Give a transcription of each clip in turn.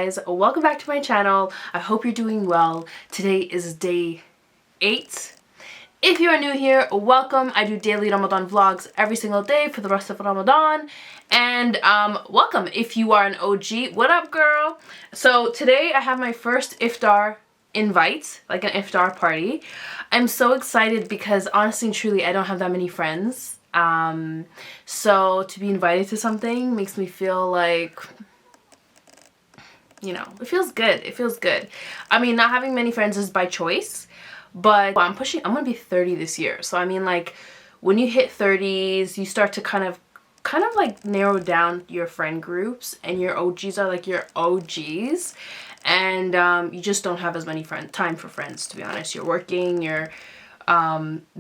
guys, welcome back to my channel. I hope you're doing well. Today is day 8. If you are new here, welcome. I do daily Ramadan vlogs every single day for the rest of Ramadan. And welcome if you are an OG. What up, girl? So today I have my first IFTAR invite, like an IFTAR party. I'm so excited because honestly and truly I don't have that many friends. So to be invited to something makes me feel like, you know, it feels good. It feels good. I mean, not having many friends is by choice, but I'm gonna be 30 this year. So I mean, like, when you hit 30s, you start to kind of like narrow down your friend groups, and your OGs are like your OGs, and you just don't have as many time for friends, to be honest. You're working, you're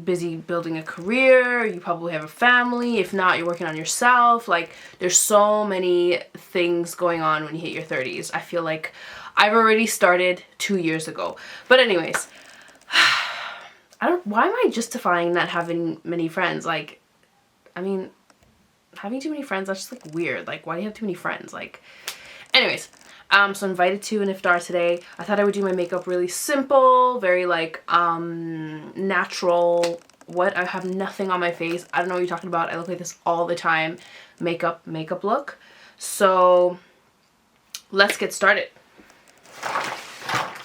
busy building a career, you probably have a family. If not, you're working on yourself. Like, there's so many things going on when you hit your 30s. I feel like I've already started 2 years ago. But anyways, why am I justifying not having many friends? Like, I mean, having too many friends, that's just like weird. Like, why do you have too many friends? Like, anyways, so I'm invited to an IFTAR today. I thought I would do my makeup really simple, very like natural. I have nothing on my face. I don't know what you're talking about. I look like this all the time. Makeup look. So let's get started.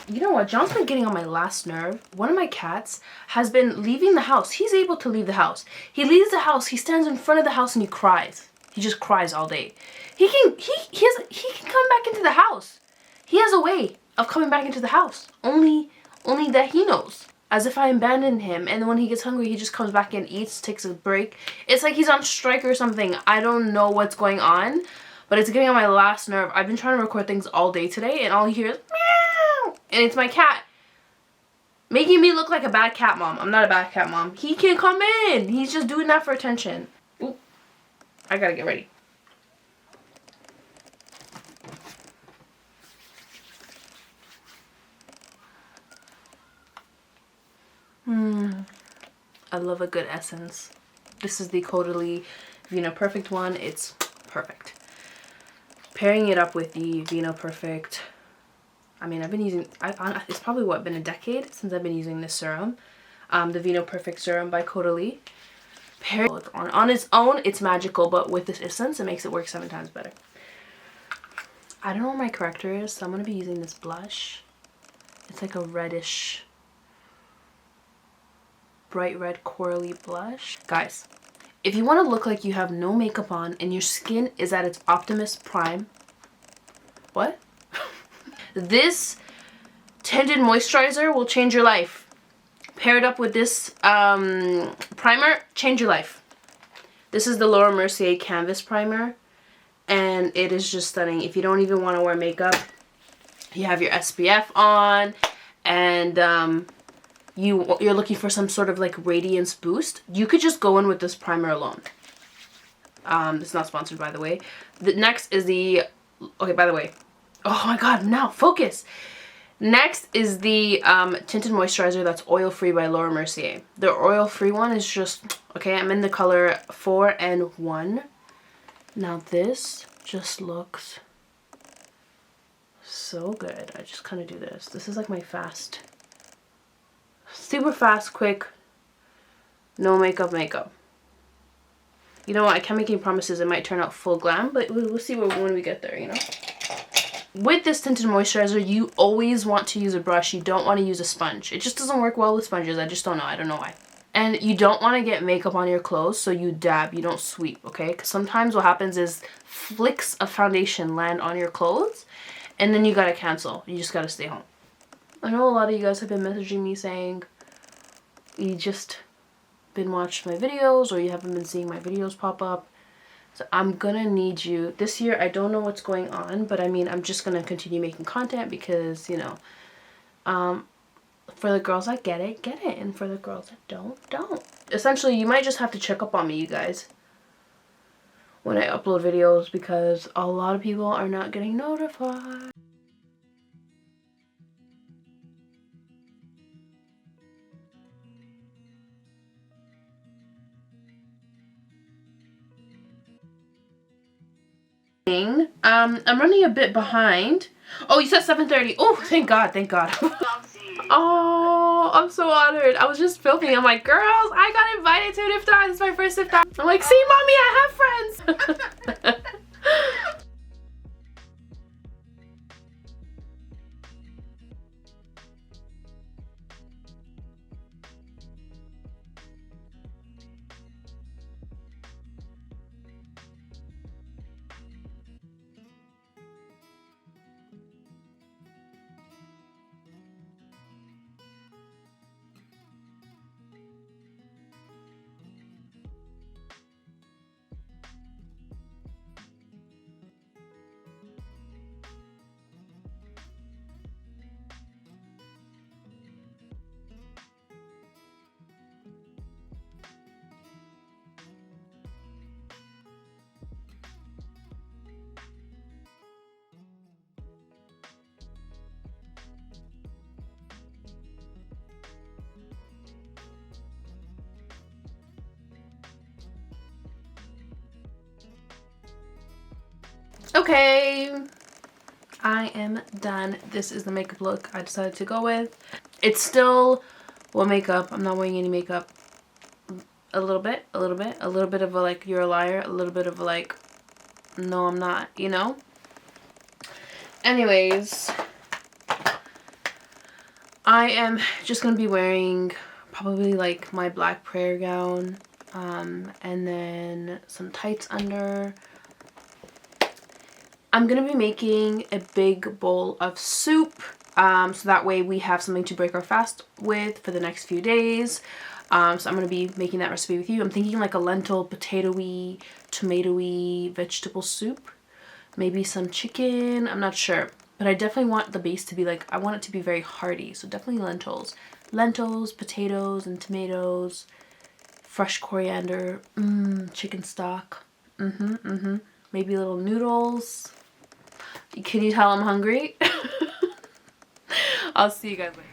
You know what? John's been getting on my last nerve. One of my cats has been leaving the house. He's able to leave the house. He leaves the house. He stands in front of the house and he cries. He just cries all day. He can come back into the house. He has a way of coming back into the house. Only that he knows. As if I abandoned him, and then when he gets hungry, he just comes back and eats, takes a break. It's like he's on strike or something. I don't know what's going on, but it's getting on my last nerve. I've been trying to record things all day today, and all you hear is meow, and it's my cat making me look like a bad cat mom. I'm not a bad cat mom. He can come in. He's just doing that for attention. Ooh, I gotta get ready. I love a good essence. This is the Caudalie Vino Perfect one. It's perfect. Pairing it up with the Vino Perfect. I mean, I've been using, it's probably been a decade since I've been using this serum. The Vino Perfect serum by Caudalie. On its own, it's magical, but with this essence, it makes it work 7 times better. I don't know where my corrector is, so I'm going to be using this blush. It's like a reddish, bright red corally blush. Guys, if you want to look like you have no makeup on and your skin is at its Optimus Prime, what? This Tinted Moisturizer will change your life. Pair it up with this primer, change your life. This is the Mercier Canvas Primer, and it is just stunning. If you don't even want to wear makeup, you have your SPF on, and you're looking for some sort of like radiance boost, you could just go in with this primer alone. It's not sponsored, by the way. The next is the, okay, by the way, oh my god, now focus. Next is the Tinted Moisturizer that's oil-free by Mercier. The oil-free one is just, okay, I'm in the color 4 and 1. Now this just looks so good. I just kind of do this. This is like my fast, super fast, quick, no makeup. You know what, I can't make any promises. It might turn out full glam, but we'll see when we get there, you know. With this Tinted Moisturizer, you always want to use a brush. You don't want to use a sponge. It just doesn't work well with sponges. I just don't know. I don't know why. And you don't want to get makeup on your clothes, so you dab. You don't sweep, okay? Because sometimes what happens is flicks of foundation land on your clothes, and then you gotta cancel. You just gotta stay home. I know a lot of you guys have been messaging me saying you just been watching my videos, or you haven't been seeing my videos pop up. So I'm gonna need you this year. I don't know what's going on, but I mean, I'm just gonna continue making content because, you know, for the girls that get it, and for the girls that don't. Essentially, you might just have to check up on me, you guys, when I upload videos, because a lot of people are not getting notified. I'm running a bit behind. Oh, you said 7:30. Oh, thank God, thank God. Oh, I'm so honored. I was just filming. I'm like, girls, I got invited to an iftar. This is my first iftar. I'm like, see, mommy, I have friends. Okay, I am done. This is the makeup look I decided to go with. It's still well makeup. I'm not wearing any makeup. A little bit of a like, you're a liar, a little bit of a like, no I'm not, you know? Anyways, I am just gonna be wearing probably like my black prayer gown, and then some tights under. I'm gonna be making a big bowl of soup, so that way we have something to break our fast with for the next few days. So I'm gonna be making that recipe with you. I'm thinking like a lentil, potato-y, tomato-y vegetable soup. Maybe some chicken, I'm not sure. But I definitely want the base to be like, I want it to be very hearty. So definitely lentils. Lentils, potatoes, and tomatoes. Fresh coriander, chicken stock. Maybe little noodles. Can you tell I'm hungry? I'll see you guys later.